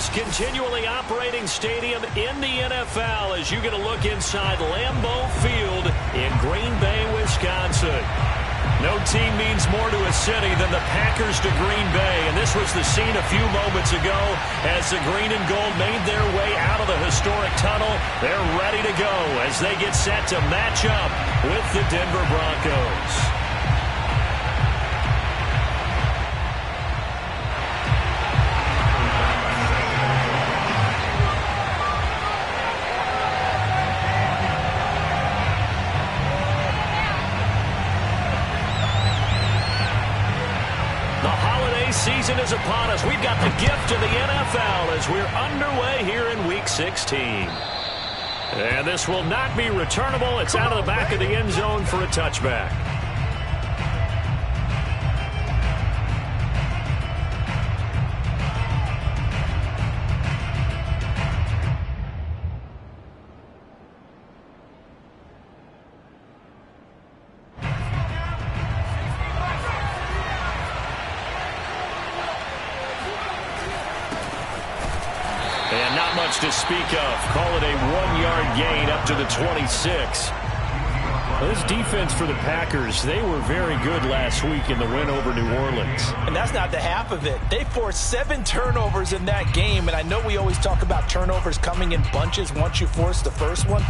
most continually operating stadium in the NFL as you get a look inside Lambeau Field in Green Bay, Wisconsin. No team means more to a city than the Packers to Green Bay, and this was the scene a few moments ago as the green and gold made their way out of the historic tunnel. They're ready to go as they get set to match up with the Denver Broncos. Season is upon us. We've got the gift of the NFL as we're underway here in Week 16. And this will not be returnable. It's out of the back of the end zone for a touchback. To speak of. Call it a 1-yard gain up to the 26. Well, this defense for the Packers, they were very good last week in the win over New Orleans. And that's not the half of it. They forced 7 turnovers in that game, and I know we always talk about turnovers coming in bunches once you force the first one,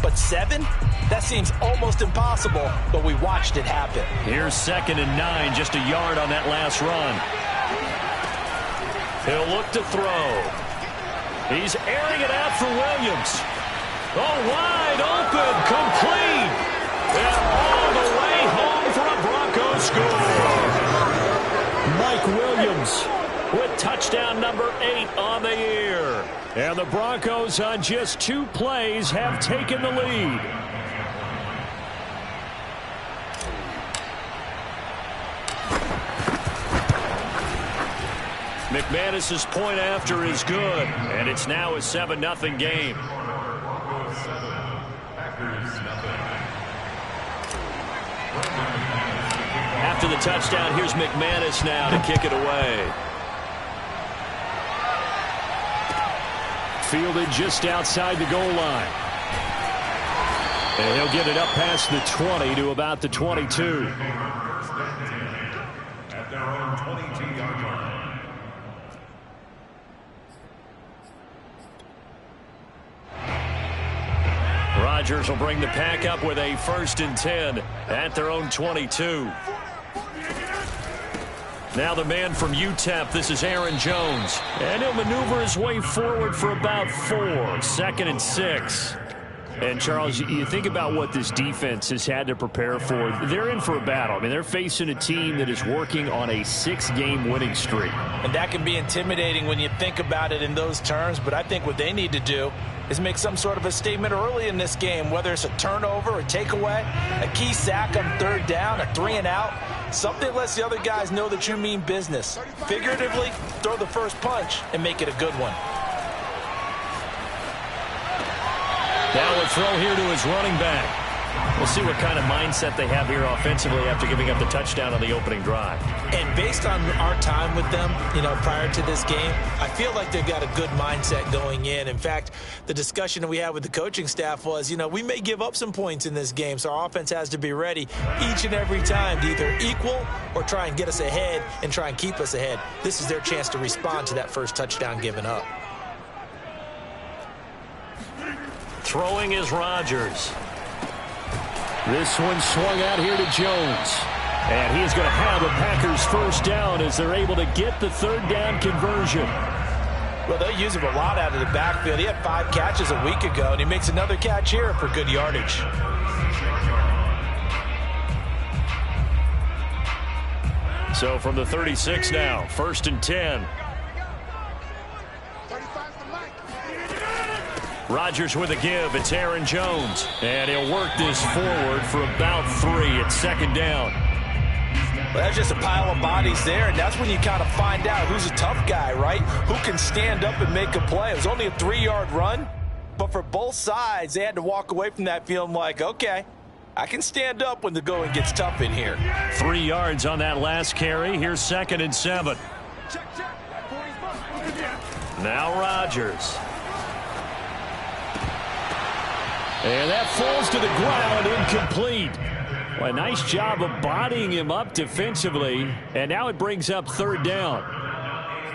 but 7? That seems almost impossible, but we watched it happen. Here's 2nd and 9, just a yard on that last run. He'll look to throw. He's airing it out for Williams. Oh, wide open, complete. And all the way home for a Broncos score. Mike Williams with touchdown number 8 on the year. And the Broncos on just 2 plays have taken the lead. McManus's point after is good, and it's now a 7-0 game. After the touchdown, here's McManus now to kick it away. Fielded just outside the goal line. And he'll get it up past the 20 to about the 22. At their own 22-yard line. Rodgers will bring the pack up with a 1st and 10 at their own 22. Now the man from UTEP, this is Aaron Jones. And he'll maneuver his way forward for about 4. 2nd and 6. And, Charles, you think about what this defense has had to prepare for. They're in for a battle. I mean, they're facing a team that is working on a 6-game winning streak. And that can be intimidating when you think about it in those terms. But I think what they need to do is make some sort of a statement early in this game, whether it's a turnover, a takeaway, a key sack on 3rd down, a 3-and-out. Something that lets the other guys know that you mean business. Figuratively, throw the first punch and make it a good one. Now a throw here to his running back. We'll see what kind of mindset they have here offensively after giving up the touchdown on the opening drive. And based on our time with them, prior to this game, I feel like they've got a good mindset going in. In fact, the discussion that we had with the coaching staff was, we may give up some points in this game, so our offense has to be ready each and every time to either equal or try and get us ahead and try and keep us ahead. This is their chance to respond to that first touchdown given up. Throwing is Rodgers. This one swung out here to Jones. And he's going to have the Packers 1st down as they're able to get the 3rd down conversion. Well, they'll use him a lot out of the backfield. He had 5 catches a week ago, and he makes another catch here for good yardage. So from the 36 now, 1st and 10. Rodgers with a give. It's Aaron Jones. And he'll work this forward for about 3. It's 2nd down. Well, that's just a pile of bodies there, and that's when you kind of find out who's a tough guy, right? Who can stand up and make a play. It was only a 3-yard run, but for both sides, they had to walk away from that feeling like, okay, I can stand up when the going gets tough in here. 3 yards on that last carry. Here's 2nd and 7. Now Rodgers. And that falls to the ground, incomplete. Well, a nice job of bodying him up defensively, and now it brings up third down.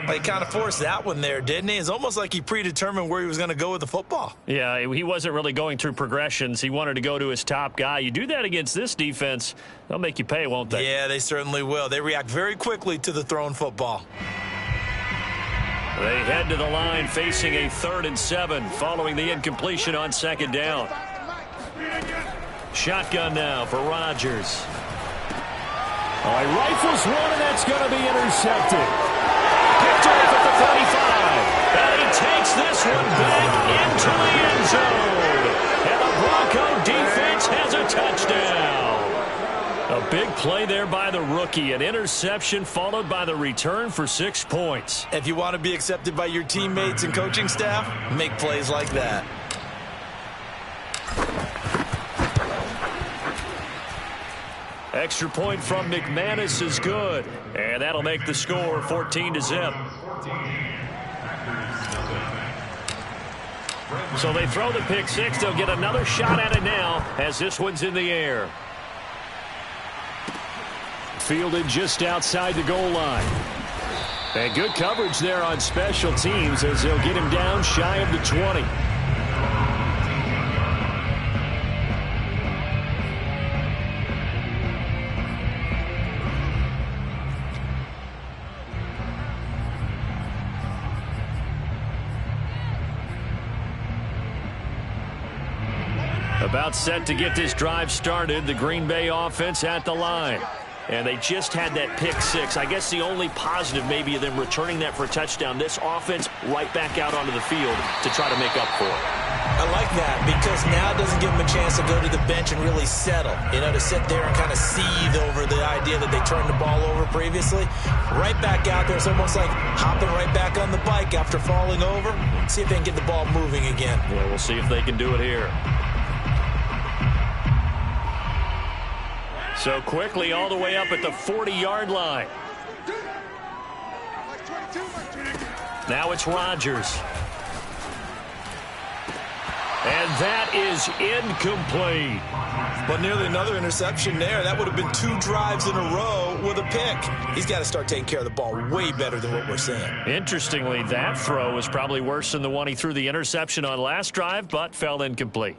Well, he kind of forced that one there, didn't he? It's almost like he predetermined where he was going to go with the football. Yeah, he wasn't really going through progressions. He wanted to go to his top guy. You do that against this defense, they'll make you pay, won't they? Yeah, they certainly will. They react very quickly to the thrown football. They head to the line facing a 3rd and 7 following the incompletion on second down. Shotgun now for Rodgers. All right, rifles one, and that's going to be intercepted. Picked off at the 35. And he takes this one back into the end zone. And the Bronco defense has a touchdown. A big play there by the rookie. An interception followed by the return for 6 points. If you want to be accepted by your teammates and coaching staff, make plays like that. Extra point from McManus is good. And that'll make the score 14-0. So they throw the pick six. They'll get another shot at it now as this one's in the air. Fielded just outside the goal line. And good coverage there on special teams as they'll get him down shy of the 20. About set to get this drive started. The Green Bay offense at the line. And they just had that pick six. I guess the only positive maybe of them returning that for a touchdown. This offense right back out onto the field to try to make up for it. I like that because now it doesn't give them a chance to go to the bench and really settle. You know, to sit there and kind of seethe over the idea that they turned the ball over previously. Right back out there. It's almost like hopping right back on the bike after falling over. See if they can get the ball moving again. Yeah, we'll see if they can do it here. So quickly all the way up at the 40-yard line. Now it's Rodgers. And that is incomplete. But nearly another interception there. That would have been 2 drives in a row with a pick. He's got to start taking care of the ball way better than what we're seeing. Interestingly, that throw was probably worse than the one he threw the interception on last drive, but fell incomplete.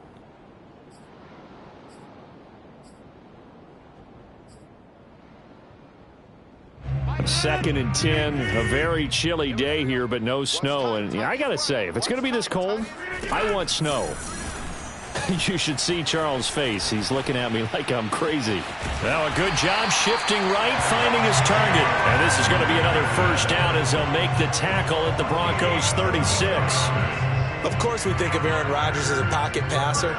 Second and 10, a very chilly day here, but no snow. And I got to say, if it's going to be this cold, I want snow. You should see Charles' face. He's looking at me like I'm crazy. Now a good job shifting right, finding his target. And this is going to be another first down as they'll make the tackle at the Broncos 36. Of course we think of Aaron Rodgers as a pocket passer,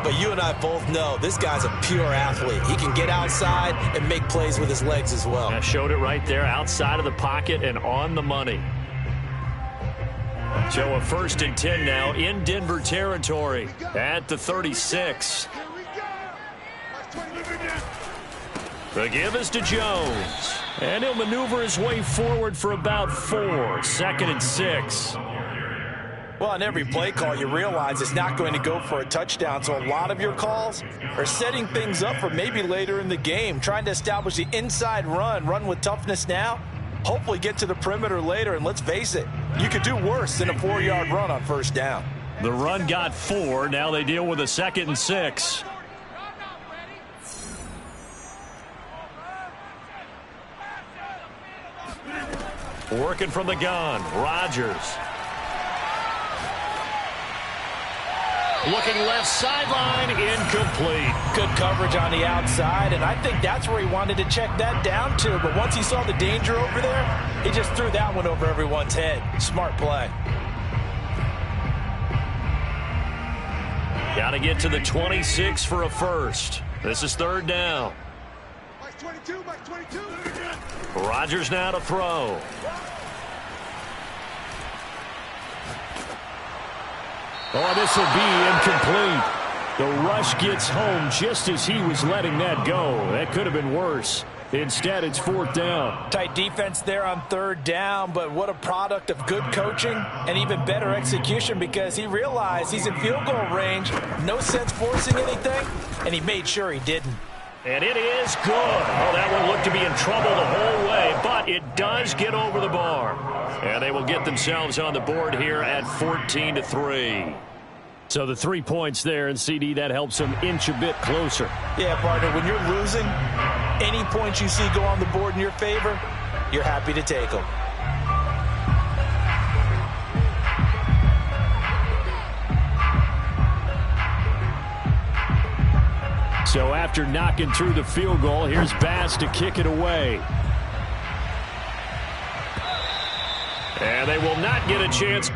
but you and I both know this guy's a pure athlete. He can get outside and make plays with his legs as well. I showed it right there, outside of the pocket and on the money. So a 1st and 10 now in Denver territory at the 36. The give is to Jones. And he'll maneuver his way forward for about 4. 2nd and 6. Well, on every play call, you realize it's not going to go for a touchdown. So a lot of your calls are setting things up for maybe later in the game, trying to establish the inside run with toughness now, hopefully get to the perimeter later. And let's face it, you could do worse than a 4-yard run on first down. The run got 4. Now they deal with a 2nd and 6. Working from the gun, Rodgers. Looking left sideline, incomplete. Good coverage on the outside, and I think that's where he wanted to check that down to. But once he saw the danger over there, he just threw that one over everyone's head. Smart play. Got to get to the 26 for a first. This is 3rd down. Rodgers now to throw. Oh, this will be incomplete. The rush gets home just as he was letting that go. That could have been worse Instead, it's 4th down. Tight defense there on 3rd down, but what a product of good coaching and even better execution, because he realized he's in field goal range. No sense forcing anything, and he made sure he didn't. And it is good. Oh, that one looked to be in trouble the whole way, but it does get over the bar. And they will get themselves on the board here at 14-3. So the 3 points there, and CD, that helps them inch a bit closer. Yeah, partner, when you're losing, any points you see go on the board in your favor, you're happy to take them. So after knocking through the field goal, here's Bass to kick it away. And they will not get a chance.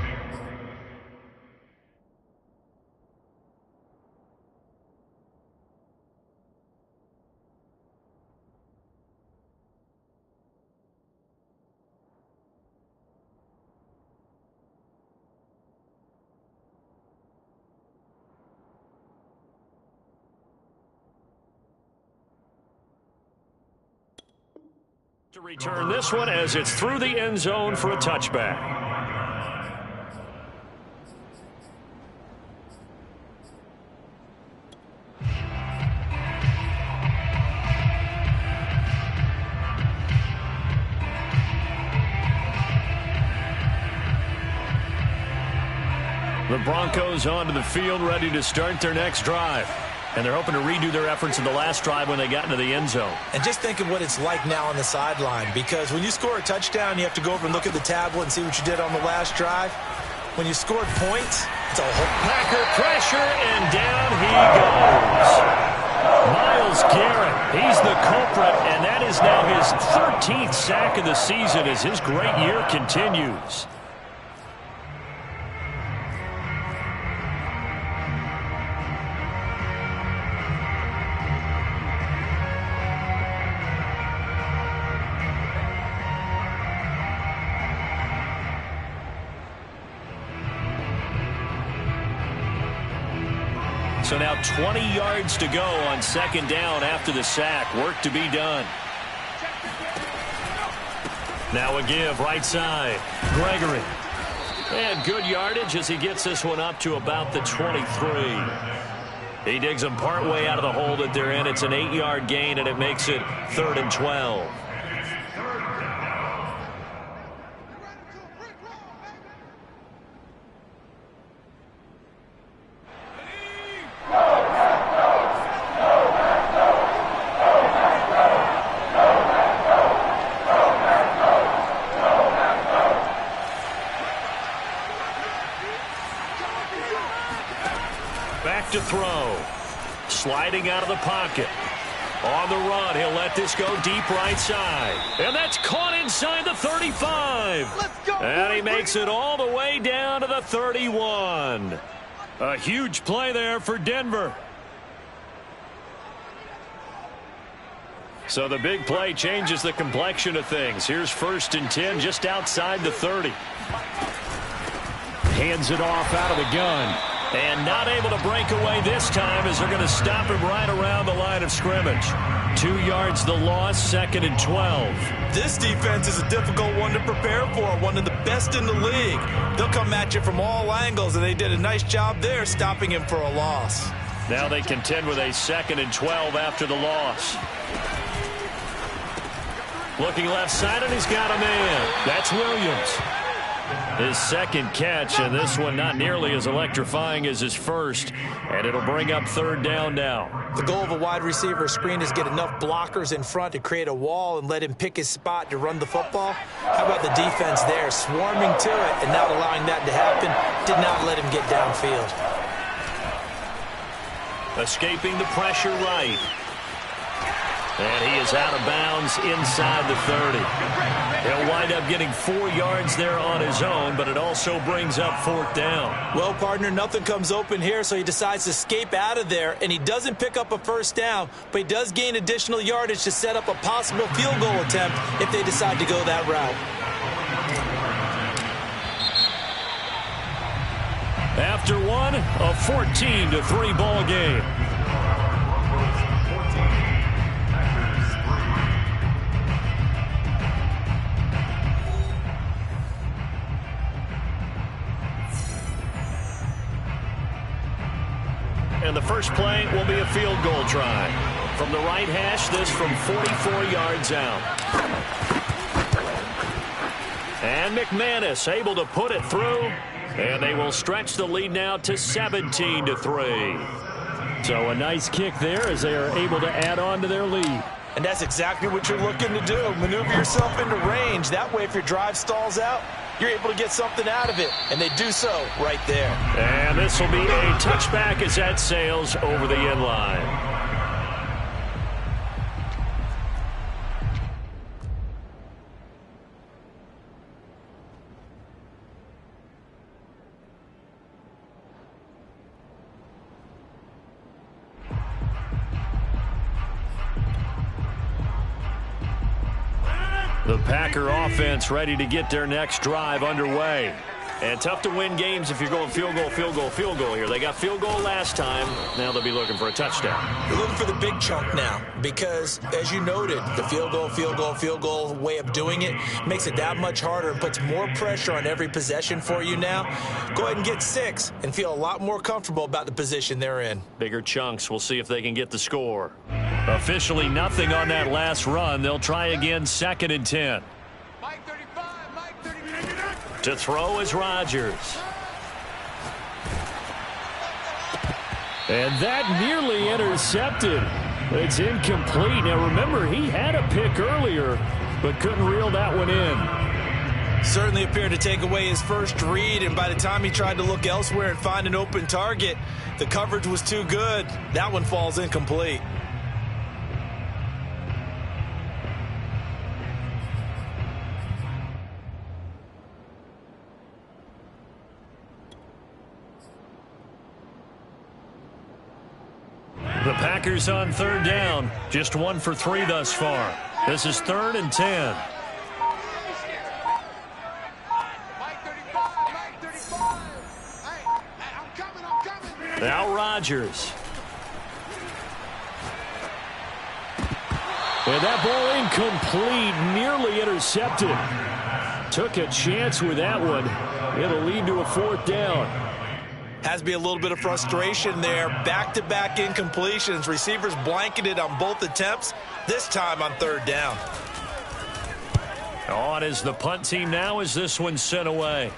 To return this one as it's through the end zone for a touchback. The Broncos onto the field, ready to start their next drive. And they're hoping to redo their efforts in the last drive when they got into the end zone. And just think of what it's like now on the sideline, because when you score a touchdown, you have to go over and look at the tablet and see what you did on the last drive. When you scored points, it's a whole... Packer pressure, and down he goes. Myles Garrett, he's the culprit, and that is now his 13th sack of the season as his great year continues. So now 20 yards to go on 2nd down after the sack. Work to be done. Now a give right side. Gregory. And good yardage as he gets this one up to about the 23. He digs them partway out of the hole that they're in. It's an 8-yard gain, and it makes it 3rd and 12. Back to throw. Sliding out of the pocket. On the run, he'll let this go deep right side. And that's caught inside the 35. Let's go, and he makes it all the way down to the 31. A huge play there for Denver. So the big play changes the complexion of things. Here's 1st and 10 just outside the 30. Hands it off out of the gun. And not able to break away this time as they're going to stop him right around the line of scrimmage. 2 yards the loss, 2nd and 12. This defense is a difficult one to prepare for, one of the best in the league. They'll come at you from all angles, and they did a nice job there stopping him for a loss. Now they contend with a 2nd and 12 after the loss. Looking left side, and he's got a man. That's Williams. His 2nd catch, and this one not nearly as electrifying as his first, and it'll bring up 3rd down now. The goal of a wide receiver screen is get enough blockers in front to create a wall and let him pick his spot to run the football. How about the defense there, swarming to it and not allowing that to happen, did not let him get downfield. Escaping the pressure right. And he is out of bounds inside the 30. He'll wind up getting 4 yards there on his own, but it also brings up 4th down. Well, partner, nothing comes open here, so he decides to escape out of there, and he doesn't pick up a 1st down, but he does gain additional yardage to set up a possible field goal attempt if they decide to go that route. After one, a 14-3 ball game. first play will be a field goal try. From the right hash, this from 44 yards out. And McManus able to put it through. And they will stretch the lead now to 17-3. So a nice kick there as they are able to add on to their lead. And that's exactly what you're looking to do. Maneuver yourself into range. That way, if your drive stalls out, you're able to get something out of it. And they do so right there. And this will be a touchback as that sails over the end line. The Packer offense ready to get their next drive underway. And tough to win games if you're going field goal, field goal, field goal here. They got field goal last time. Now they'll be looking for a touchdown. You're looking for the big chunk now because, as you noted, the field goal way of doing it makes it that much harder and puts more pressure on every possession for you now. Go ahead and get 6 and feel a lot more comfortable about the position they're in. Bigger chunks. We'll see if they can get the score. Officially nothing on that last run. They'll try again, 2nd and 10. To throw is Rodgers. And that nearly intercepted. It's incomplete. Now remember, he had a pick earlier, but couldn't reel that one in. Certainly appeared to take away his first read, and by the time he tried to look elsewhere and find an open target, the coverage was too good. That one falls incomplete. The Packers on 3rd down. Just 1 for 3 thus far. This is 3rd and 10. Now Rodgers. And that ball incomplete, nearly intercepted. Took a chance with that one. It'll lead to a 4th down. Has to be a little bit of frustration there. Back-to-back incompletions. Receivers blanketed on both attempts, this time on 3rd down. On is the punt team now as this one's sent away.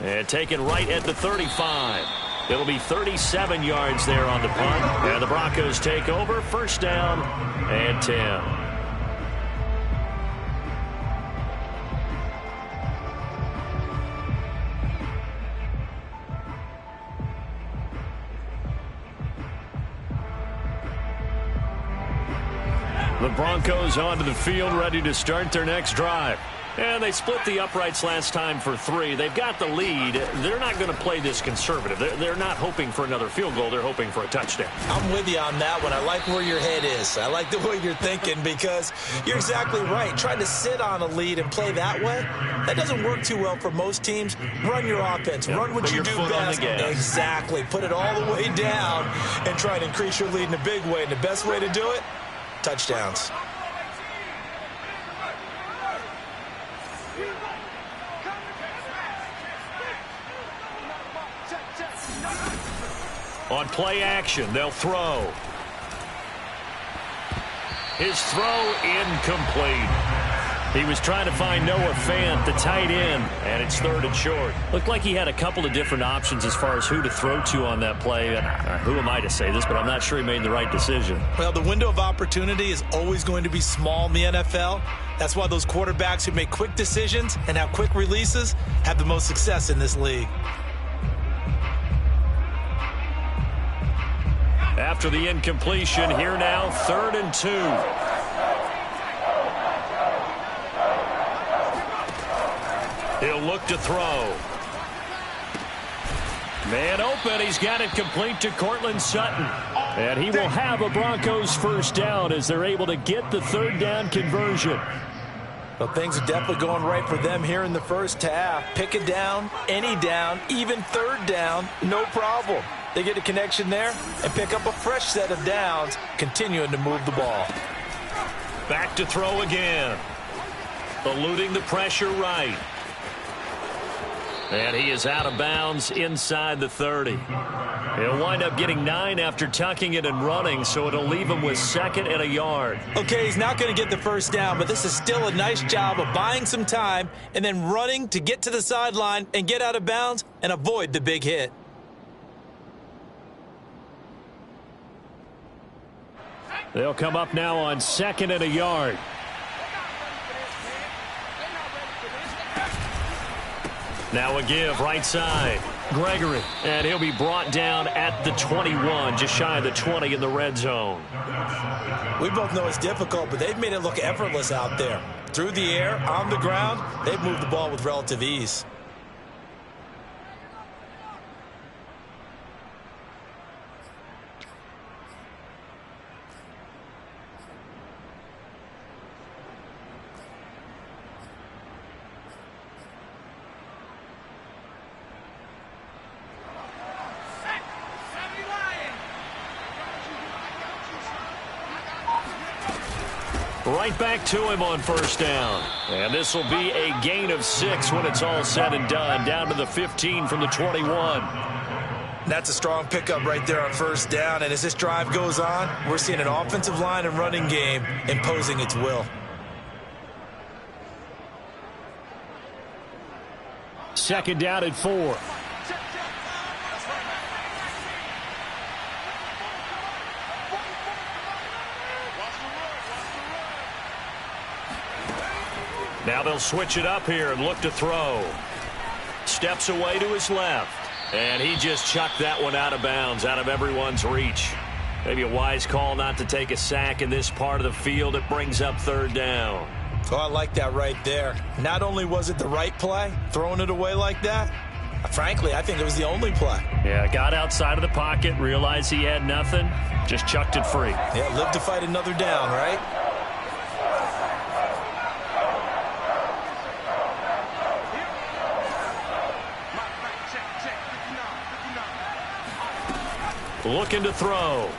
And taken right at the 35. It'll be 37 yards there on the punt. And the Broncos take over, 1st down and 10. The Broncos onto the field, ready to start their next drive. And they split the uprights last time for 3. They've got the lead. They're not going to play this conservative. They're not hoping for another field goal. They're hoping for a touchdown. I'm with you on that one. I like where your head is. I like the way you're thinking because you're exactly right. Trying to sit on a lead and play that way, that doesn't work too well for most teams. Run your offense. Run what you do best. Exactly. Put it all the way down and try to increase your lead in a big way. And the best way to do it, touchdowns. On play action, they'll throw. His throw incomplete. He was trying to find Noah Fant, the tight end, and it's 3rd and short. Looked like he had a couple of different options as far as who to throw to on that play. And who am I to say this, but I'm not sure he made the right decision. Well, the window of opportunity is always going to be small in the NFL. That's why those quarterbacks who make quick decisions and have quick releases have the most success in this league. After the incompletion, here now, 3rd and 2. He'll look to throw. Man open. He's got it complete to Cortland Sutton. And he will have a Broncos 1st down as they're able to get the 3rd down conversion. Well, things are definitely going right for them here in the first half. Pick it down, any down, even 3rd down, no problem. They get a connection there and pick up a fresh set of downs, continuing to move the ball. Back to throw again. Eluding the pressure right. And he is out of bounds inside the 30. He'll wind up getting 9 after tucking it and running, so it'll leave him with 2nd and a yard. Okay, he's not going to get the first down, but this is still a nice job of buying some time and then running to get to the sideline and get out of bounds and avoid the big hit. They'll come up now on 2nd and a yard. Now a give right side. Gregory. And he'll be brought down at the 21, just shy of the 20 in the red zone. We both know it's difficult, but they've made it look effortless out there. Through the air, on the ground, they've moved the ball with relative ease. Right back to him on first down. And this will be a gain of 6 when it's all said and done. Down to the 15 from the 21. That's a strong pickup right there on first down. And as this drive goes on, we're seeing an offensive line and running game imposing its will. Second down at 4. Now they'll switch it up here and look to throw. Steps away to his left. And he just chucked that one out of bounds, out of everyone's reach. Maybe a wise call not to take a sack in this part of the field. It brings up 3rd down. Oh, I like that right there. Not only was it the right play, throwing it away like that, frankly, I think it was the only play. Yeah, got outside of the pocket, realized he had nothing, just chucked it free. Yeah, live to fight another down, right? Looking to throw.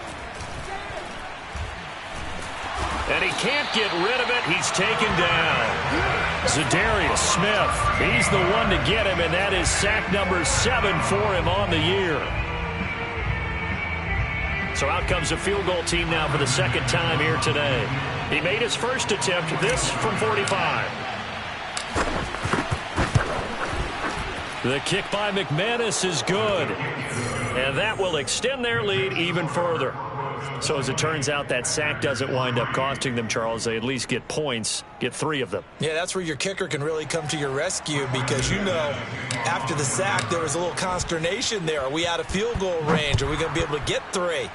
And he can't get rid of it. He's taken down. Zadarius Smith. He's the one to get him, and that is sack number 7 for him on the year. So out comes a field goal team now for the 2nd time here today. He made his first attempt, this from 45. The kick by McManus is good. And that will extend their lead even further. So as it turns out, that sack doesn't wind up costing them, Charles. They at least get points, get 3 of them. Yeah, that's where your kicker can really come to your rescue because, you know, after the sack, there was a little consternation there. Are we out of field goal range? Are we going to be able to get 3?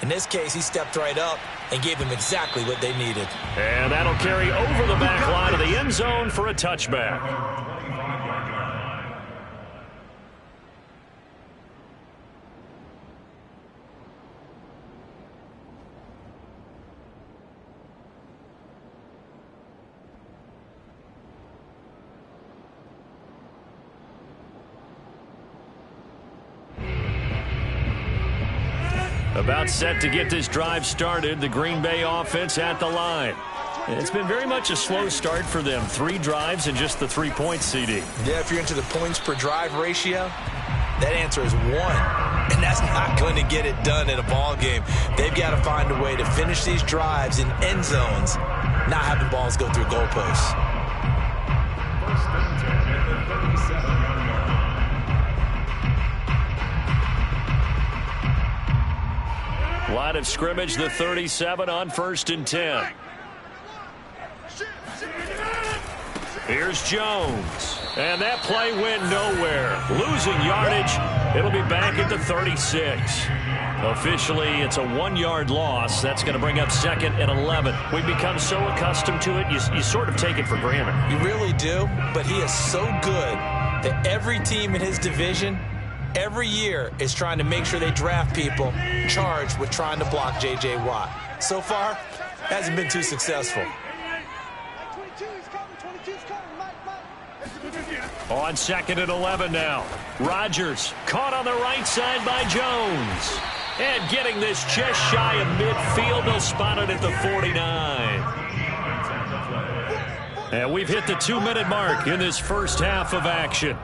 In this case, he stepped right up and gave them exactly what they needed. And that'll carry over the back line of the end zone for a touchback. About set to get this drive started. The Green Bay offense at the line. It's been very much a slow start for them. 3 drives and just the 3 points, CD. Yeah, if you're into the points per drive ratio, that answer is 1. And that's not going to get it done in a ball game. They've got to find a way to finish these drives in end zones, not having balls go through goalposts. Line of scrimmage, the 37 on 1st and 10. Here's Jones. And that play went nowhere. Losing yardage. It'll be back at the 36. Officially, it's a 1-yard loss. That's going to bring up 2nd and 11. We've become so accustomed to it, you sort of take it for granted. You really do, but he is so good that every team in his division every year is trying to make sure they draft people charged with trying to block J.J. Watt. So far, hasn't been too successful. On 2nd and 11 now. Rodgers caught on the right side by Jones. And getting this just shy of midfield. They'll spot it at the 49. And we've hit the 2-minute mark in this first half of action.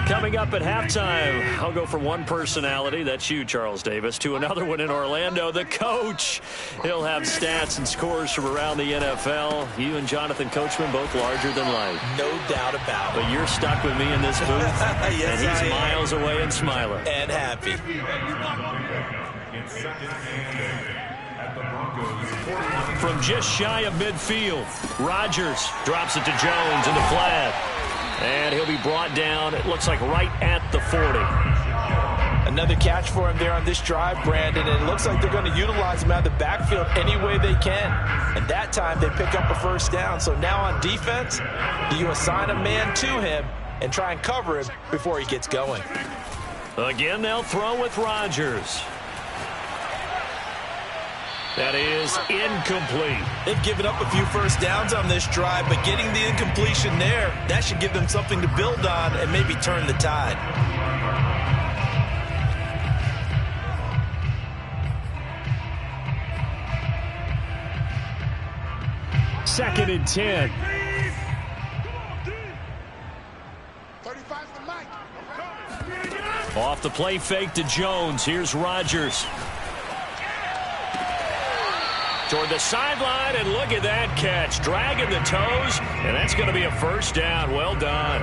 Coming up at halftime, I'll go from one personality, that's you, Charles Davis, to another one in Orlando, the coach. He'll have stats and scores from around the NFL. You and Jonathan Coachman both larger than life. No doubt about it. But you're stuck with me in this booth, yes, and he's miles away and smiling. And happy. From just shy of midfield, Rodgers drops it to Jones in the flat. And he'll be brought down, it looks like, right at the 40. Another catch for him there on this drive, Brandon, and it looks like they're going to utilize him out of the backfield any way they can. And that time they pick up a first down. So now on defense, do you assign a man to him and try and cover him before he gets going? Again, they'll throw with Rodgers. That is incomplete. They've given up a few first downs on this drive, but getting the incompletion there, that should give them something to build on and maybe turn the tide. Second and 10. Off the play fake to Jones. Here's Rodgers. Toward the sideline, and look at that catch. Dragging the toes, and that's going to be a first down. Well done.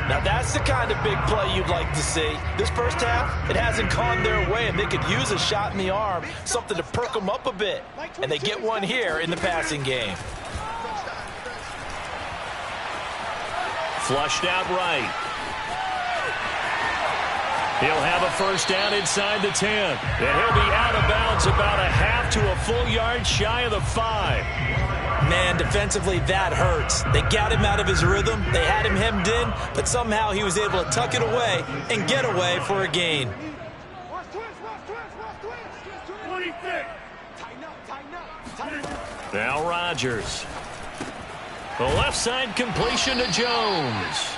Now that's the kind of big play you'd like to see. This first half, it hasn't gone their way, and they could use a shot in the arm, something to perk them up a bit. And they get one here in the passing game. Flushed out right. He'll have a first down inside the 10. And he'll be out of bounds about a half to a full yard shy of the 5. Man, defensively, that hurts. They got him out of his rhythm. They had him hemmed in, but somehow he was able to tuck it away and get away for a gain. Now Rodgers. The left side completion to Jones.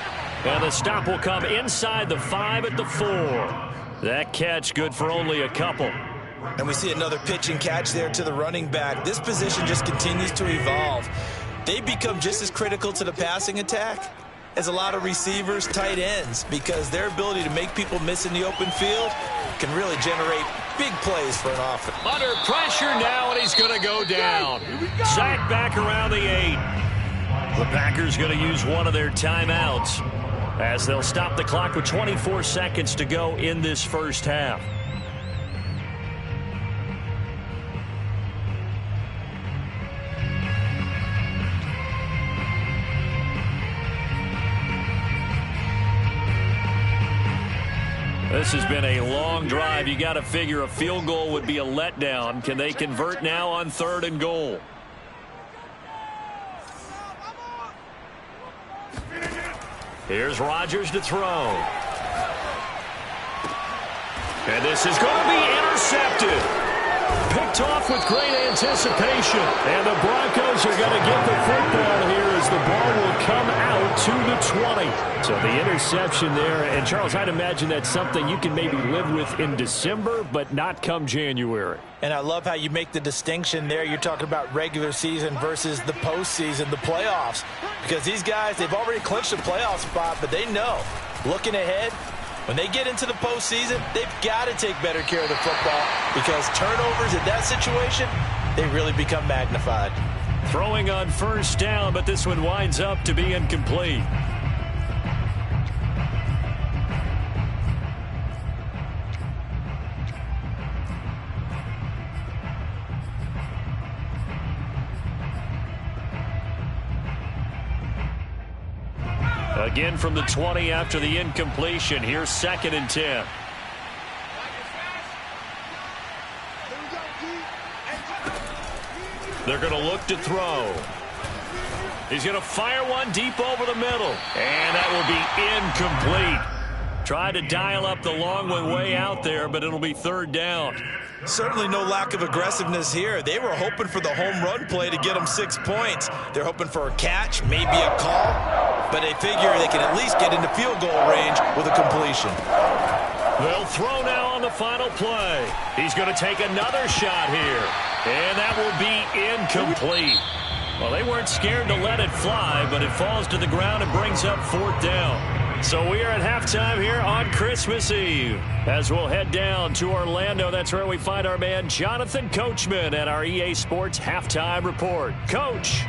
And the stop will come inside the 5 at the 4. That catch good for only a couple. And we see another pitch and catch there to the running back. This position just continues to evolve. They become just as critical to the passing attack as a lot of receivers, tight ends, because their ability to make people miss in the open field can really generate big plays for an offense. Under pressure now, and he's going to go down. Sacked back around the 8. The Packers going to use one of their timeouts as they'll stop the clock with 24 seconds to go in this first half. This has been a long drive. You got to figure a field goal would be a letdown. Can they convert now on 3rd and goal? Here's Rodgers to throw. And this is going to be intercepted. Picked off with great anticipation. And the Broncos are going to get the football here as the ball will come out to the 20. So the interception there. And, Charles, I'd imagine that's something you can maybe live with in December, but not come January. And I love how you make the distinction there. You're talking about regular season versus the postseason, the playoffs. Because these guys, they've already clinched a playoff spot, but they know, looking ahead, when they get into the postseason, they've got to take better care of the football because turnovers in that situation, they really become magnified. Throwing on first down, but this one winds up to be incomplete. Again from the 20 after the incompletion. Here's 2nd and 10. They're going to look to throw. He's going to fire one deep over the middle. And that will be incomplete. Tried to dial up the long one way out there, but it'll be third down. Certainly no lack of aggressiveness here. They were hoping for the home run play to get them 6 points. They're hoping for a catch, maybe a call, but they figure they can at least get into field goal range with a completion. They'll throw now on the final play. He's going to take another shot here, and that will be incomplete. Well, they weren't scared to let it fly, but it falls to the ground and brings up fourth down. So we are at halftime here on Christmas Eve. As we'll head down to Orlando, that's where we find our man Jonathan Coachman at our EA Sports Halftime Report. Coach.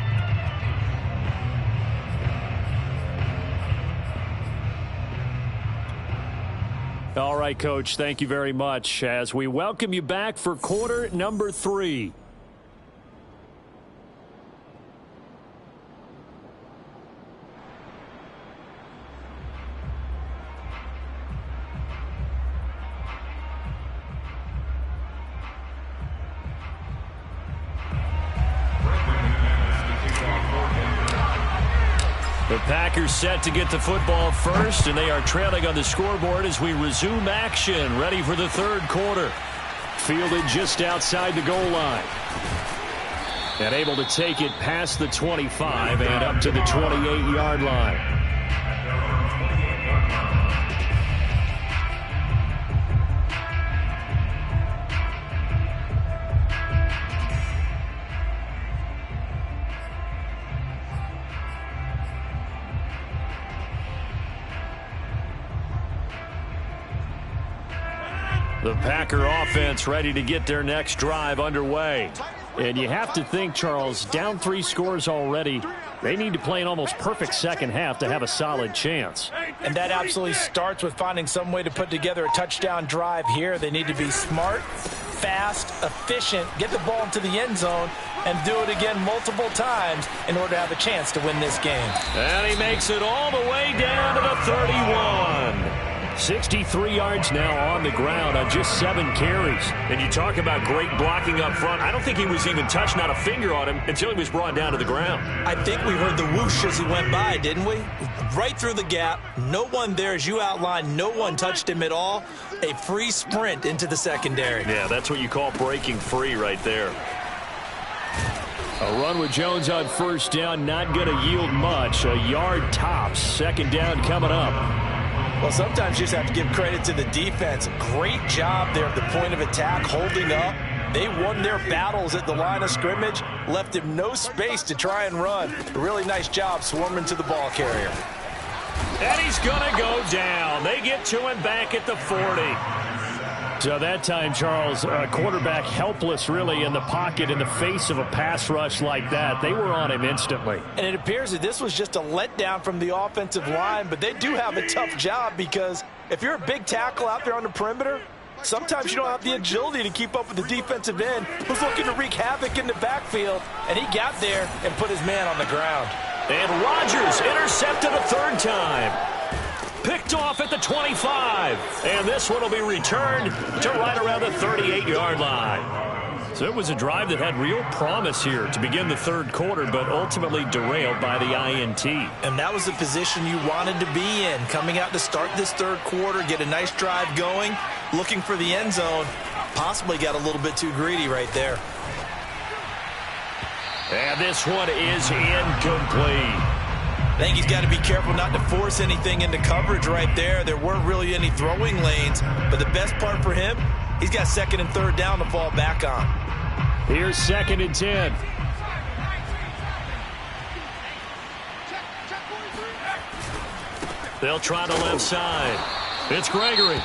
All right, Coach, thank you very much as we welcome you back for quarter number 3. The Packers set to get the football first, and they are trailing on the scoreboard as we resume action, ready for the third quarter. Fielded just outside the goal line. And able to take it past the 25 and up to the 28-yard line. The Packer offense ready to get their next drive underway. And you have to think, Charles, down 3 scores already. They need to play an almost perfect second half to have a solid chance. And that absolutely starts with finding some way to put together a touchdown drive here. They need to be smart, fast, efficient, get the ball into the end zone, and do it again multiple times in order to have a chance to win this game. And he makes it all the way down to the 31. 63 yards now on the ground on just 7 carries. And you talk about great blocking up front. I don't think he was even touched, not a finger on him, until he was brought down to the ground. I think we heard the whoosh as he went by, didn't we? Right through the gap. No one there, as you outlined. No one touched him at all. A free sprint into the secondary. Yeah, that's what you call breaking free right there. A run with Jones on first down, not going to yield much. A yard tops. Second down coming up. Well, sometimes you just have to give credit to the defense. Great job there at the point of attack, holding up. They won their battles at the line of scrimmage, left him no space to try and run. A really nice job swarming to the ball carrier. And he's going to go down. They get to him back at the 40. So that time, Charles, quarterback helpless really in the pocket in the face of a pass rush like that. They were on him instantly. And it appears that this was just a letdown from the offensive line, but they do have a tough job because if you're a big tackle out there on the perimeter, sometimes you don't have the agility to keep up with the defensive end who's looking to wreak havoc in the backfield, and he got there and put his man on the ground. And Rodgers intercepted a third time. Picked off at the 25. And this one will be returned to right around the 38-yard line. So it was a drive that had real promise here to begin the third quarter, but ultimately derailed by the INT. And that was the position you wanted to be in, coming out to start this third quarter, get a nice drive going, looking for the end zone. Possibly got a little bit too greedy right there. And this one is incomplete. I think he's got to be careful not to force anything into coverage right there. There weren't really any throwing lanes, but the best part for him, he's got second and third down to fall back on. Here's 2nd and 10. They'll try the left side. It's Gregory.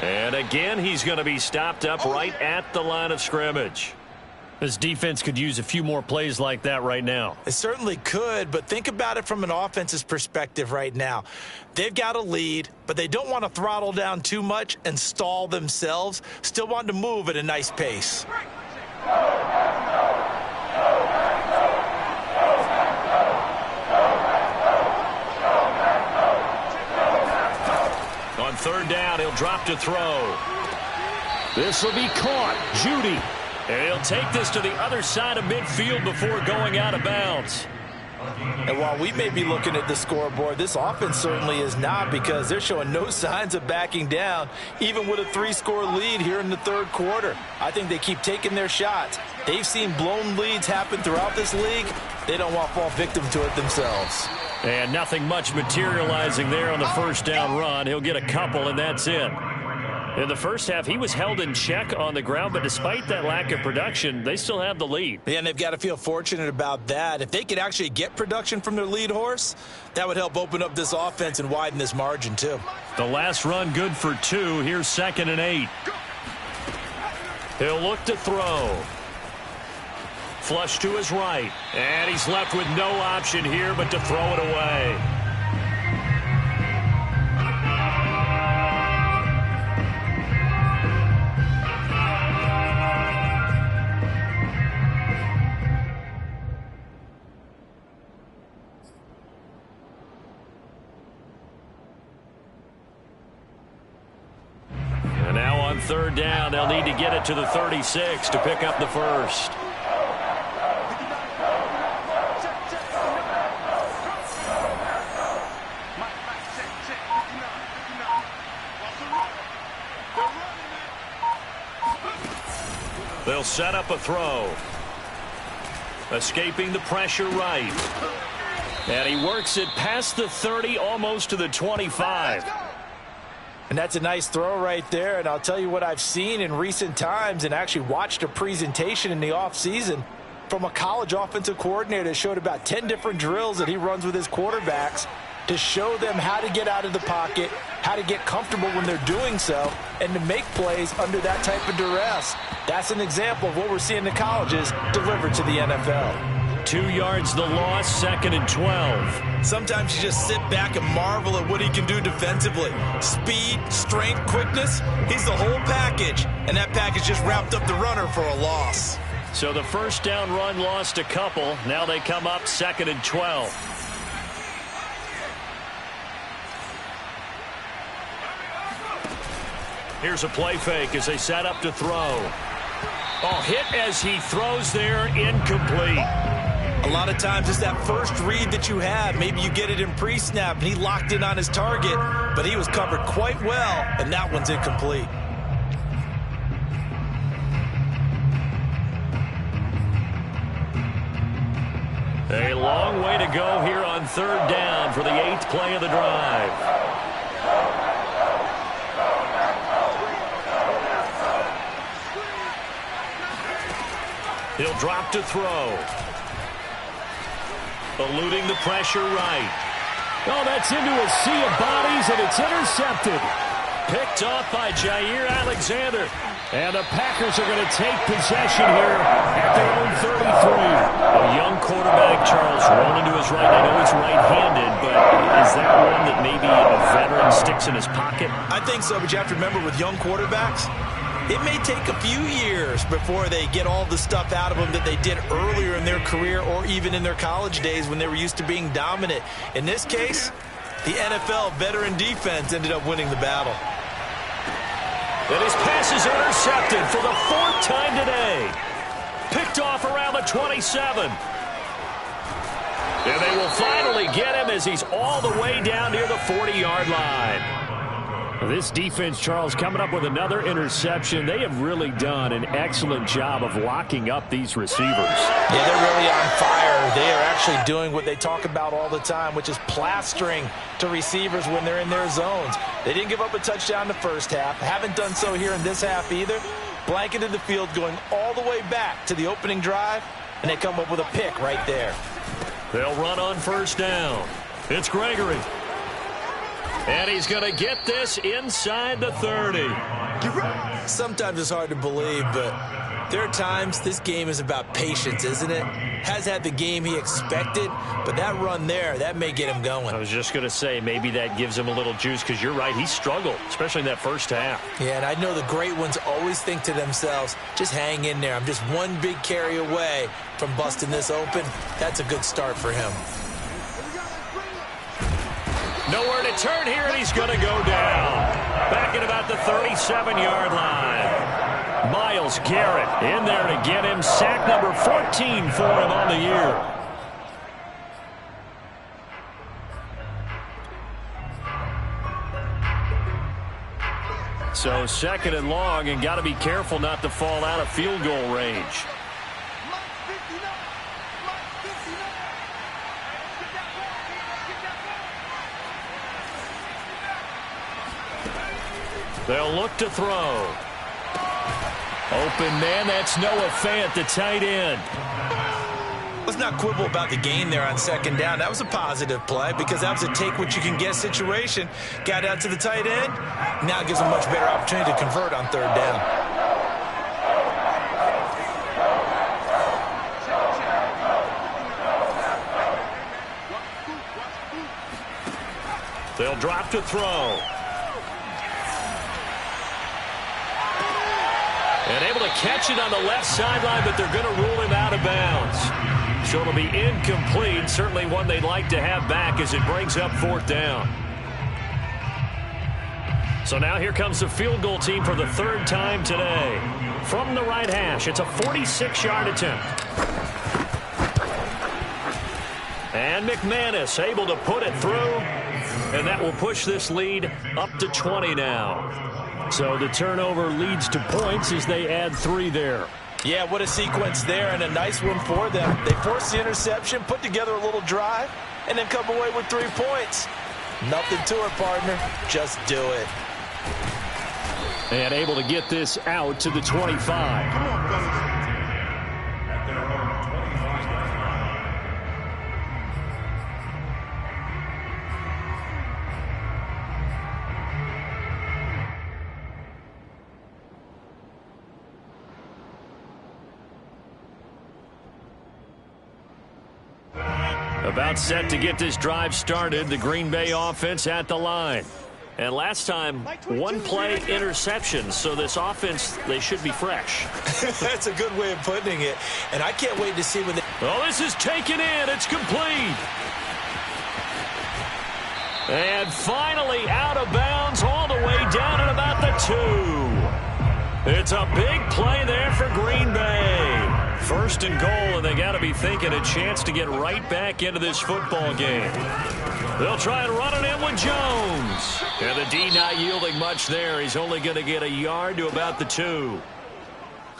And again, he's going to be stopped up right at the line of scrimmage. This defense could use a few more plays like that right now. It certainly could, but think about it from an offense's perspective right now. They've got a lead, but they don't want to throttle down too much and stall themselves. Still want to move at a nice pace. On third down, he'll drop to throw. This will be caught. Judy. And he'll take this to the other side of midfield before going out of bounds. And while we may be looking at the scoreboard, this offense certainly is not, because they're showing no signs of backing down, even with a 3-score lead here in the third quarter. I think they keep taking their shots. They've seen blown leads happen throughout this league. They don't want to fall victim to it themselves. And nothing much materializing there on the first down run. He'll get a couple, and that's it. In the first half, he was held in check on the ground, but despite that lack of production, they still have the lead. Yeah, and they've got to feel fortunate about that. If they could actually get production from their lead horse, that would help open up this offense and widen this margin too. The last run good for 2. Here's 2nd and 8. He'll look to throw. Flush to his right. And he's left with no option here but to throw it away. And now on third down, they'll need to get it to the 36 to pick up the first. They'll set up a throw. Escaping the pressure right. And he works it past the 30, almost to the 25. And that's a nice throw right there. And I'll tell you what I've seen in recent times, and actually watched a presentation in the offseason from a college offensive coordinator that showed about 10 different drills that he runs with his quarterbacks to show them how to get out of the pocket, how to get comfortable when they're doing so, and to make plays under that type of duress. That's an example of what we're seeing in the colleges delivered to the NFL. 2 yards the loss, 2nd and 12. Sometimes you just sit back and marvel at what he can do defensively. Speed, strength, quickness, he's the whole package. And that package just wrapped up the runner for a loss. So the first down run lost a couple. Now they come up 2nd and 12. Here's a play fake as they set up to throw. Oh, hit as he throws there, incomplete. A lot of times it's that first read that you have. Maybe you get it in pre-snap and he locked in on his target, but he was covered quite well, and that one's incomplete. A long way to go here on third down for the 8th play of the drive. He'll drop to throw. Eluding the pressure right. Oh, that's into a sea of bodies, and it's intercepted. Picked off by Jair Alexander. And the Packers are going to take possession here at their own 33. A young quarterback, Charles, rolling to his right. I know he's right-handed, but is that one that maybe a veteran sticks in his pocket? I think so, but you have to remember with young quarterbacks, it may take a few years before they get all the stuff out of them that they did earlier in their career or even in their college days when they were used to being dominant. In this case, the NFL veteran defense ended up winning the battle. And his pass is intercepted for the 4th time today. Picked off around the 27. And they will finally get him as he's all the way down near the 40-yard line. This defense, Charles, coming up with another interception. They have really done an excellent job of locking up these receivers. Yeah, they're really on fire. They are actually doing what they talk about all the time, which is plastering to receivers when they're in their zones. They didn't give up a touchdown the first half. Haven't done so here in this half either. Blanketed the field going all the way back to the opening drive, and they come up with a pick right there. They'll run on first down. It's Gregory. And he's going to get this inside the 30. Sometimes it's hard to believe, but there are times this game is about patience, isn't it? Has had the game he expected, but that run there, that may get him going. I was just going to say, maybe that gives him a little juice, because you're right, he struggled, especially in that first half. Yeah, and I know the great ones always think to themselves, just hang in there. I'm just one big carry away from busting this open. That's a good start for him. Nowhere to turn here, and he's going to go down. Back at about the 37-yard line. Myles Garrett in there to get him. Sack number 14 for him on the year. So second and long, and got to be careful not to fall out of field goal range. They'll look to throw. Open man, that's Noah Fant, the tight end. Let's not quibble about the gain there on second down. That was a positive play because that was a take-what-you-can-get situation. Got out to the tight end. Now it gives them a much better opportunity to convert on third down. They'll drop to throw. And able to catch it on the left sideline, but they're going to rule him out of bounds. So it'll be incomplete. Certainly one they'd like to have back as it brings up fourth down. So now here comes the field goal team for the third time today. From the right hash, it's a 46-yard attempt. And McManus able to put it through. And that will push this lead up to 20 now. So the turnover leads to points as they add 3 there. Yeah, what a sequence there, and a nice one for them. They forced the interception, put together a little drive, and then come away with 3 points. Nothing to it, partner. Just do it. And able to get this out to the 25. Come on, fellas. About set to get this drive started, the Green Bay offense at the line. And last time, 1-play interception, so this offense, they should be fresh. That's a good way of putting it. And I can't wait to see when they... Oh, this is taken in. It's complete. And finally out of bounds all the way down at about the 2. It's a big play there for Green Bay. First and goal, and they got to be thinking a chance to get right back into this football game. They'll try and run it in with Jones. And the D not yielding much there. He's only going to get a yard to about the 2.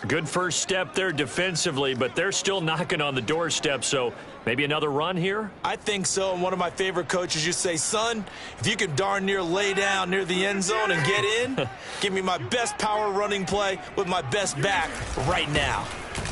Good first step there defensively, but they're still knocking on the doorstep, so maybe another run here? I think so, and one of my favorite coaches used to say, son, if you can darn near lay down near the end zone and get in, give me my best power running play with my best back right now.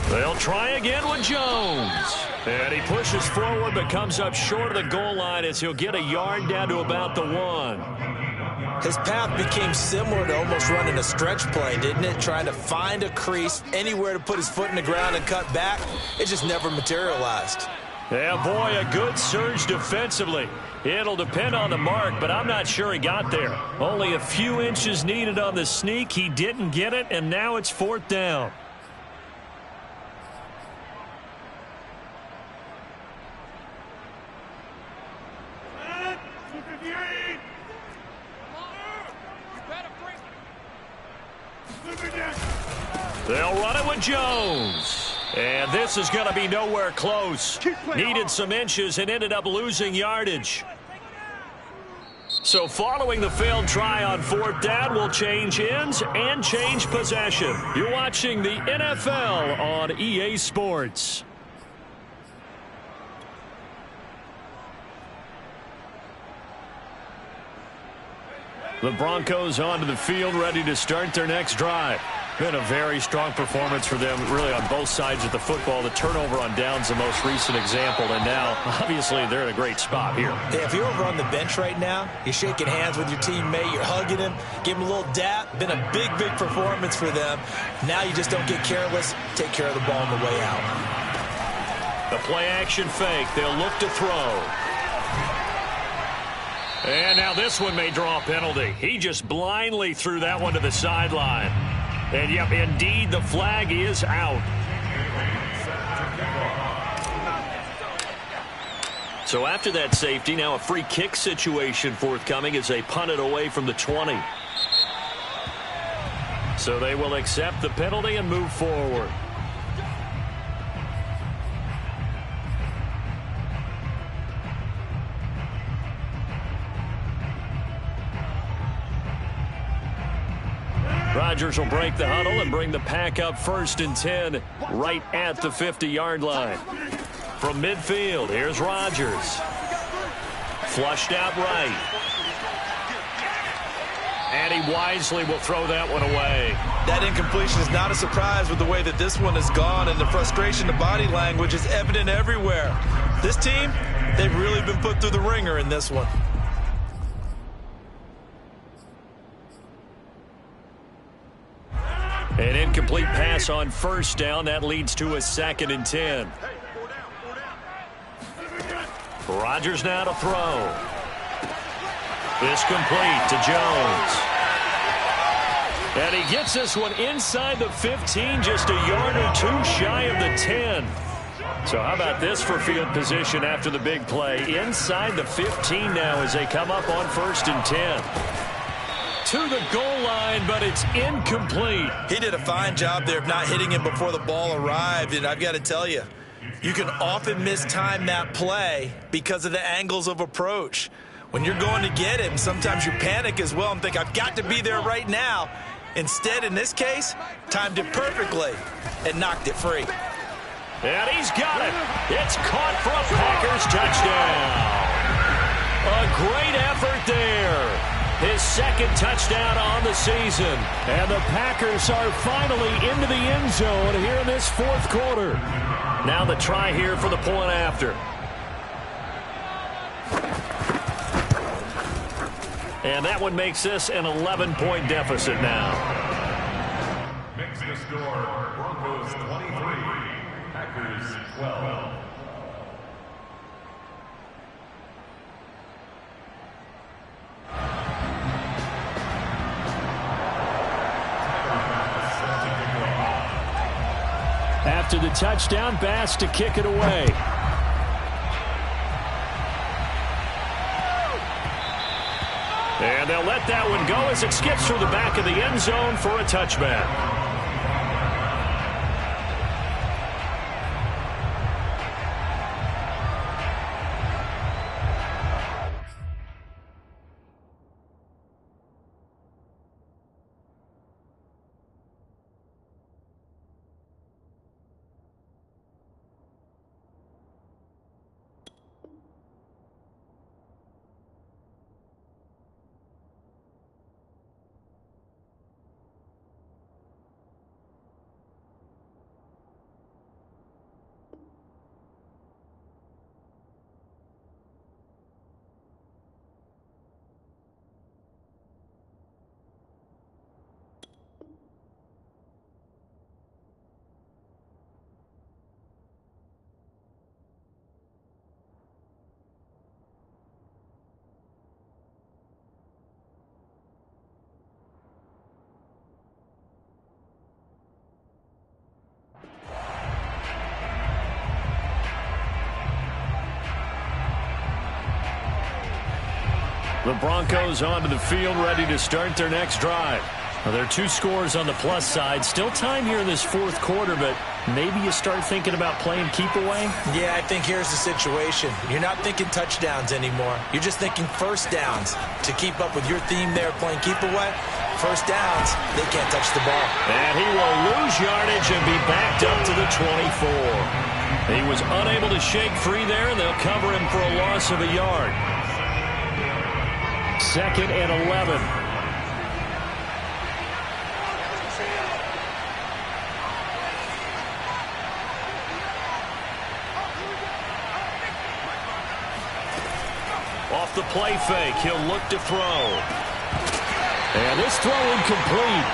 They'll try again with Jones. And he pushes forward but comes up short of the goal line as he'll get a yard down to about the 1. His path became similar to almost running a stretch play, didn't it? Trying to find a crease, anywhere to put his foot in the ground and cut back. It just never materialized. Yeah, boy, a good surge defensively. It'll depend on the mark, but I'm not sure he got there. Only a few inches needed on the sneak. He didn't get it, and now it's fourth down. They'll run it with Jones. And this is going to be nowhere close. Needed some inches and ended up losing yardage. So following the failed try on fourth down, will change ends and change possession. You're watching the NFL on EA Sports. The Broncos onto the field, ready to start their next drive. Been a very strong performance for them, really, on both sides of the football. The turnover on downs, the most recent example, and now, obviously, they're in a great spot here. Yeah, if you're over on the bench right now, you're shaking hands with your teammate, you're hugging him, give him a little dap. Been a big, big performance for them. Now you just don't get careless. Take care of the ball on the way out. The play-action fake. They'll look to throw. And now this one may draw a penalty. He just blindly threw that one to the sideline. And, yep, indeed, the flag is out. So after that safety, now a free kick situation forthcoming as they punt it away from the 20. So they will accept the penalty and move forward. Rodgers will break the huddle and bring the pack up 1st and 10 right at the 50-yard line. From midfield, here's Rodgers. Flushed out right. And he wisely will throw that one away. That incompletion is not a surprise with the way that this one has gone, and the frustration, the body language is evident everywhere. This team, they've really been put through the ringer in this one. An incomplete pass on 1st down. That leads to a 2nd and 10. Rodgers now to throw. This complete to Jones. And he gets this one inside the 15, just a yard or two shy of the 10. So how about this for field position after the big play? Inside the 15 now as they come up on 1st and 10. To the goal line, but it's incomplete. He did a fine job there of not hitting him before the ball arrived, and I've got to tell you, you can often mistime that play because of the angles of approach. When you're going to get him, sometimes you panic as well and think, I've got to be there right now. Instead, in this case, timed it perfectly and knocked it free. And he's got it. It's caught for a Packers touchdown. A great effort there. His 2nd touchdown on the season. And the Packers are finally into the end zone here in this 4th quarter. Now the try here for the point after. And that one makes this an 11-point deficit now. Makes the score Broncos 23, Packers 12. After the touchdown, Bass to kick it away. And they'll let that one go as it skips through the back of the end zone for a touchback. The Broncos onto the field, ready to start their next drive. Now, there are 2 scores on the plus side. Still time here in this 4th quarter, but maybe you start thinking about playing keep away? Yeah, I think here's the situation. You're not thinking touchdowns anymore. You're just thinking 1st downs. To keep up with your theme there, playing keep away, 1st downs, they can't touch the ball. And he will lose yardage and be backed up to the 24. He was unable to shake free there, and they'll cover him for a loss of a yard. 2nd and 11. Off the play fake, he'll look to throw. And this throw incomplete.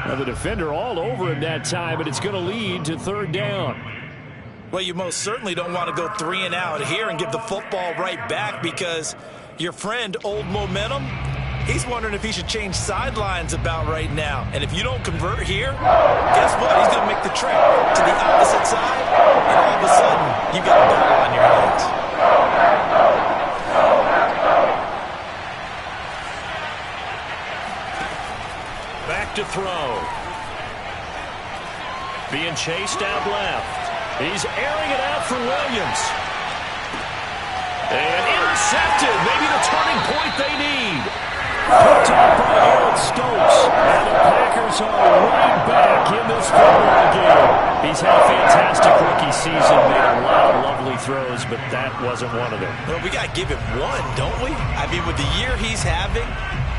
Now the defender all over him that time, but it's going to lead to 3rd down. Well, you most certainly don't want to go 3 and out here and give the football right back, because your friend, Old Momentum, he's wondering if he should change sidelines about right now. And if you don't convert here, guess what? He's going to make the trip to the opposite side, and all of a sudden, you got a ball on your hands. Back to throw. Being chased out left. He's airing it out for Williams. And intercepted. Maybe the turning point they need. Picked off by Aaron Stokes. And the Packers are right back in this football game. He's had a fantastic rookie season, made a lot of lovely throws, but that wasn't one of them. Well, we got to give him one, don't we? I mean, with the year he's having,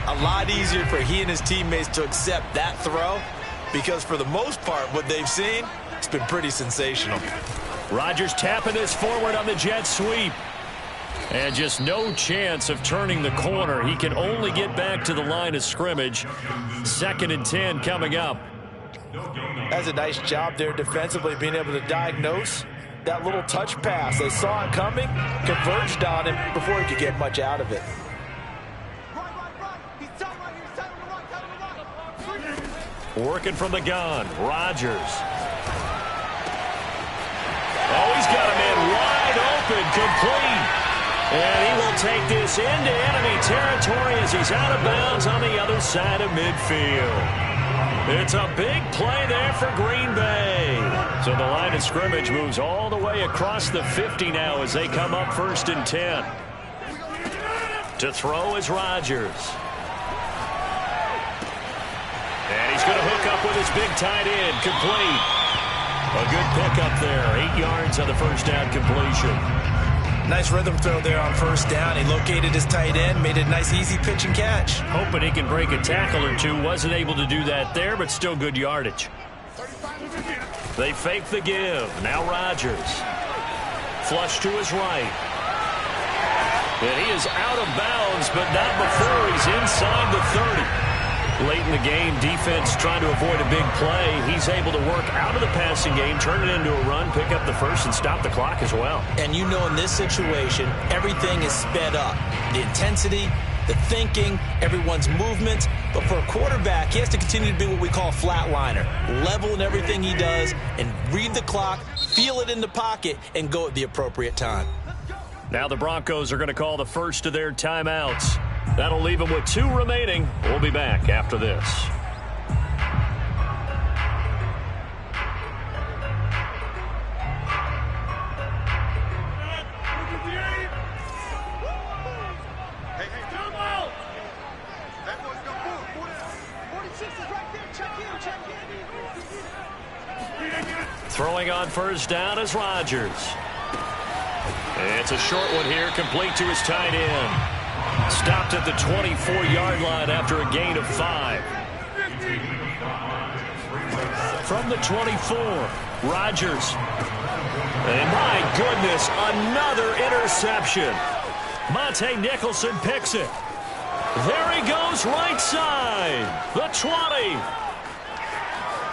a lot easier for he and his teammates to accept that throw, because for the most part, what they've seen, it's been pretty sensational. Rodgers tapping this forward on the jet sweep. And just no chance of turning the corner. He can only get back to the line of scrimmage. 2nd and 10 coming up. That's a nice job there defensively, being able to diagnose that little touch pass. They saw it coming, converged on him before he could get much out of it. Working from the gun, Rodgers. Oh, he's got a man wide open, complete. And he will take this into enemy territory as he's out of bounds on the other side of midfield. It's a big play there for Green Bay. So the line of scrimmage moves all the way across the 50 now as they come up 1st and 10. To throw is Rodgers. And he's going to hook up with his big tight end, complete. A good pickup there, 8 yards on the first down completion. Nice rhythm throw there on 1st down. He located his tight end, made a nice easy pitch and catch. Hoping he can break a tackle or two. Wasn't able to do that there, but still good yardage. They fake the give. Now Rodgers. Flush to his right. And he is out of bounds, but not before he's inside the 30. Late in the game, defense trying to avoid a big play. He's able to work out of the passing game, turn it into a run, pick up the first, and stop the clock as well. And you know in this situation, everything is sped up. The intensity, the thinking, everyone's movement. But for a quarterback, he has to continue to be what we call a flatliner. Level in everything he does and read the clock, feel it in the pocket, and go at the appropriate time. Now the Broncos are going to call the first of their timeouts. That'll leave them with 2 remaining. We'll be back after this. Throwing on 1st down is Rodgers. It's a short one here, complete to his tight end. Stopped at the 24-yard line after a gain of 5. From the 24, Rodgers. And my goodness, another interception. Monte Nicholson picks it. There he goes, right side. The 20.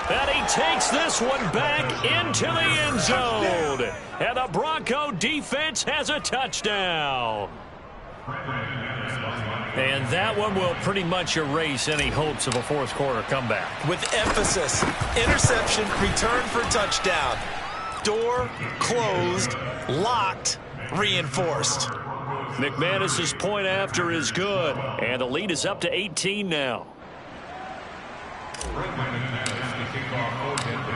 And he takes this one back into the end zone. And the Bronco defense has a touchdown. And that one will pretty much erase any hopes of a 4th quarter comeback. With emphasis, interception, return for touchdown. Door closed, locked, reinforced. McManus's point after is good. And the lead is up to 18 now.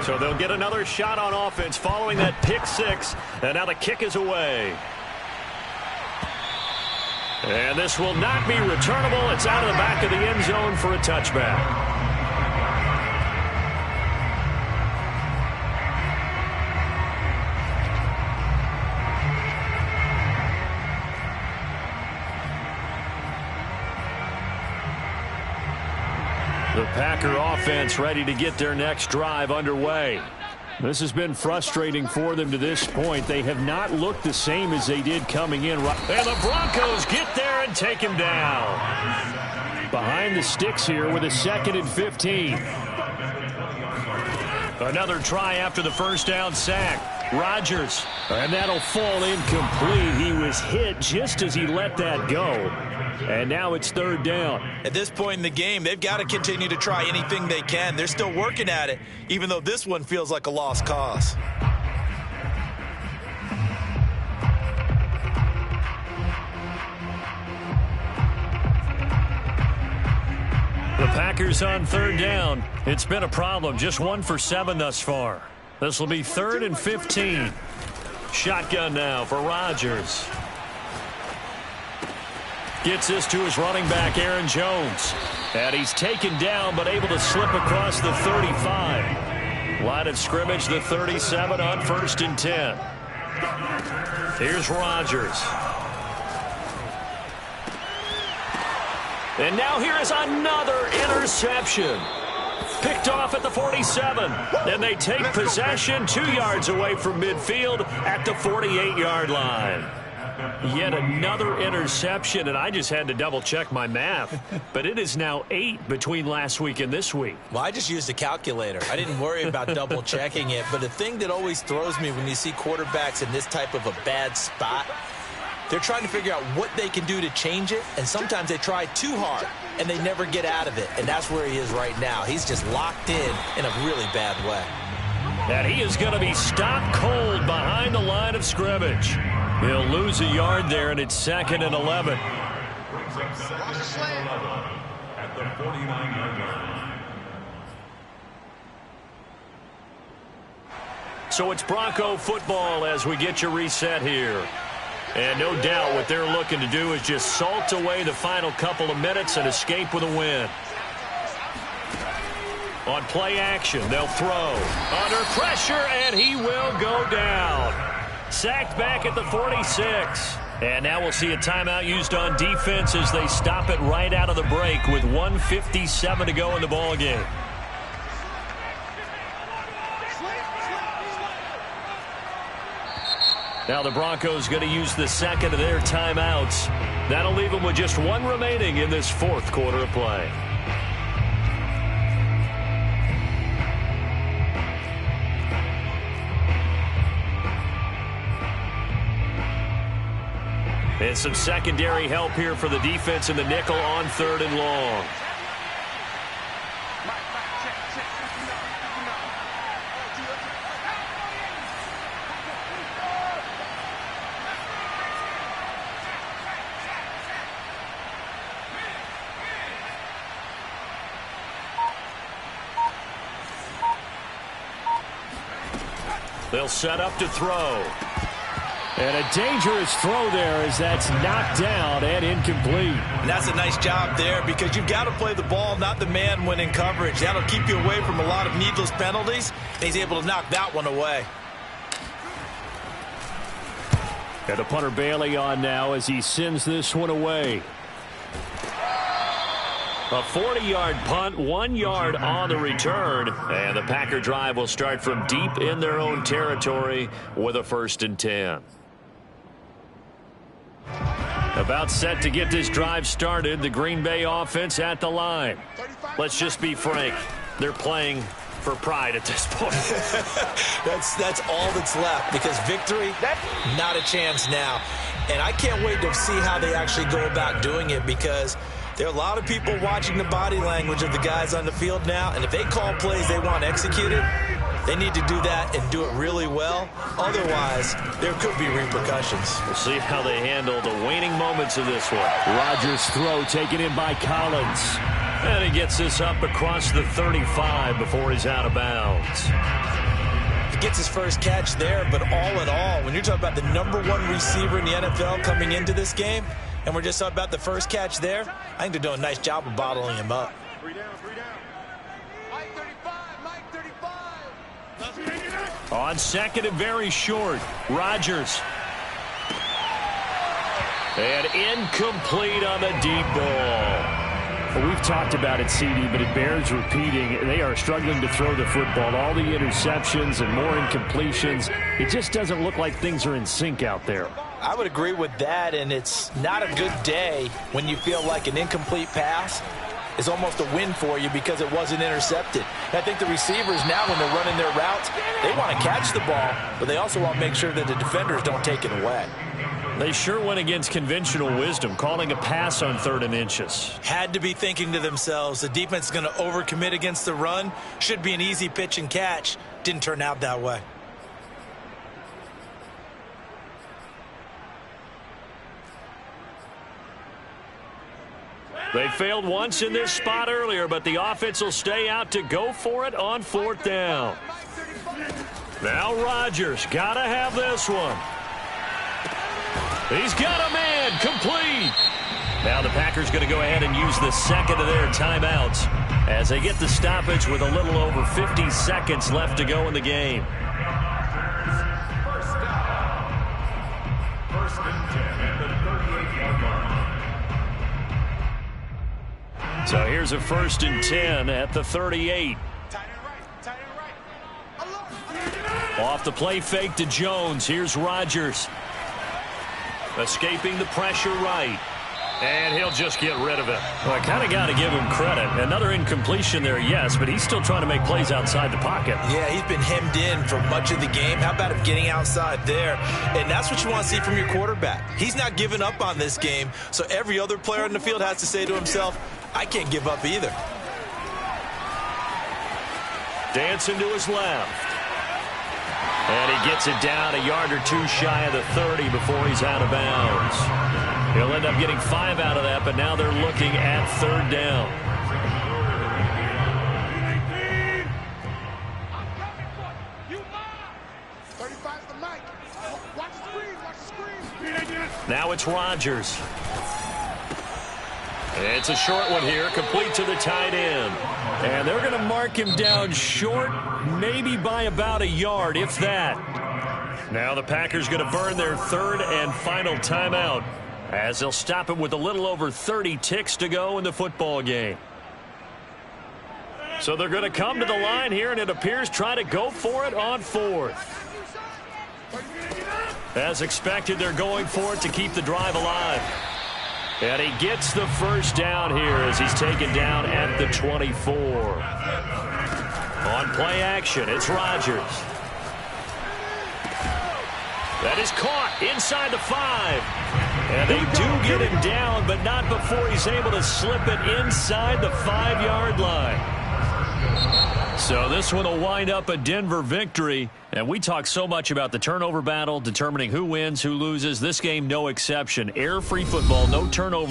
So they'll get another shot on offense following that pick 6. And now the kick is away. And this will not be returnable. It's out of the back of the end zone for a touchback. The Packer offense ready to get their next drive underway. This has been frustrating for them to this point. They have not looked the same as they did coming in. And the Broncos get there and take him down. Behind the sticks here with a 2nd and 15. Another try after the 1st down sack. Rodgers. And that'll fall incomplete. He was hit just as he let that go. And now it's 3rd down. At this point in the game, they've got to continue to try anything they can. They're still working at it, even though this one feels like a lost cause. The Packers on 3rd down. It's been a problem. Just 1 for 7 thus far. This will be 3rd and 15. Shotgun now for Rodgers. Gets this to his running back, Aaron Jones. And he's taken down, but able to slip across the 35. Line of scrimmage, the 37 on 1st and 10. Here's Rodgers. And now here is another interception. Picked off at the 47. And they take possession 2 yards away from midfield at the 48-yard line. Yet another interception, and I just had to double-check my math. But it is now 8 between last week and this week. Well, I just used a calculator. I didn't worry about double-checking it. But the thing that always throws me when you see quarterbacks in this type of a bad spot, they're trying to figure out what they can do to change it, and sometimes they try too hard, and they never get out of it. And that's where he is right now. He's just locked in a really bad way. And he is going to be stopped cold behind the line of scrimmage. He'll lose a yard there, and it's 2nd and 11. Brings up 2nd and 11 at the 49-yard line. So it's Bronco football as we get you reset here. And no doubt what they're looking to do is just salt away the final couple of minutes and escape with a win. On play action, they'll throw. Under pressure, and he will go down. Sacked back at the 46. And now we'll see a timeout used on defense as they stop it right out of the break with 1:57 to go in the ballgame. Now the Broncos going to use the second of their timeouts. That'll leave them with just 1 remaining in this 4th quarter of play. And some secondary help here for the defense in the nickel on 3rd and long. They'll set up to throw. And a dangerous throw there as that's knocked down and incomplete. And that's a nice job there because you've got to play the ball, not the man when in coverage. That'll keep you away from a lot of needless penalties. And he's able to knock that one away. And the punter Bailey on now as he sends this one away. A 40-yard punt, 1 yard on the return. And the Packer drive will start from deep in their own territory with a 1st and 10. About set to get this drive started. The Green Bay offense at the line. Let's just be frank. They're playing for pride at this point. That's all that's left because victory, not a chance now. And I can't wait to see how they actually go about doing it because there are a lot of people watching the body language of the guys on the field now. And if they call plays they want executed, they need to do that and do it really well. Otherwise, there could be repercussions. We'll see how they handle the waning moments of this one. Rodgers' throw taken in by Collins. And he gets this up across the 35 before he's out of bounds. He gets his first catch there, but all in all, when you're talking about the #1 receiver in the NFL coming into this game, and we're just talking about the first catch there, I think they're doing a nice job of bottling him up. 3 down, 3 down. Mike 35, Mike 35. On 2nd and very short, Rodgers. And incomplete on the deep ball. Well, we've talked about it, CD, but it bears repeating. They are struggling to throw the football. All the interceptions and more incompletions. It just doesn't look like things are in sync out there. I would agree with that, and it's not a good day when you feel like an incomplete pass is almost a win for you because it wasn't intercepted. And I think the receivers now, when they're running their routes, they want to catch the ball, but they also want to make sure that the defenders don't take it away. They sure went against conventional wisdom, calling a pass on 3rd and inches. Had to be thinking to themselves, the defense is going to overcommit against the run. Should be an easy pitch and catch. Didn't turn out that way. They failed once in this spot earlier, but the offense will stay out to go for it on 4th down. Now Rodgers, gotta have this one. He's got a man, complete. Now the Packers going to go ahead and use the second of their timeouts as they get the stoppage with a little over 50 seconds left to go in the game. First and 10 at the 38-yard line. So here's a 1st and 10 at the 38. Off the play fake to Jones. Here's Rodgers. Escaping the pressure right. And he'll just get rid of it. Well, I kind of got to give him credit. Another incompletion there, yes, but he's still trying to make plays outside the pocket. Yeah, he's been hemmed in for much of the game. How about him getting outside there? And that's what you want to see from your quarterback. He's not giving up on this game, so every other player in the field has to say to himself, I can't give up either. Dancing to his left. And he gets it down a yard or two shy of the 30 before he's out of bounds. He'll end up getting 5 out of that, but now they're looking at 3rd down. Now it's Rodgers. It's a short one here, complete to the tight end. And they're going to mark him down short, maybe by about a yard, if that. Now the Packers going to burn their 3rd and final timeout as they'll stop it with a little over 30 ticks to go in the football game. So they're going to come to the line here, and it appears try to go for it on 4th. As expected, they're going for it to keep the drive alive. And he gets the 1st down here as he's taken down at the 24. On play action, it's Rodgers. That is caught inside the 5. And they do get him down, but not before he's able to slip it inside the 5-yard line. So this one will wind up a Denver victory. And we talk so much about the turnover battle, determining who wins, who loses. This game, no exception. Error-free football, no turnover.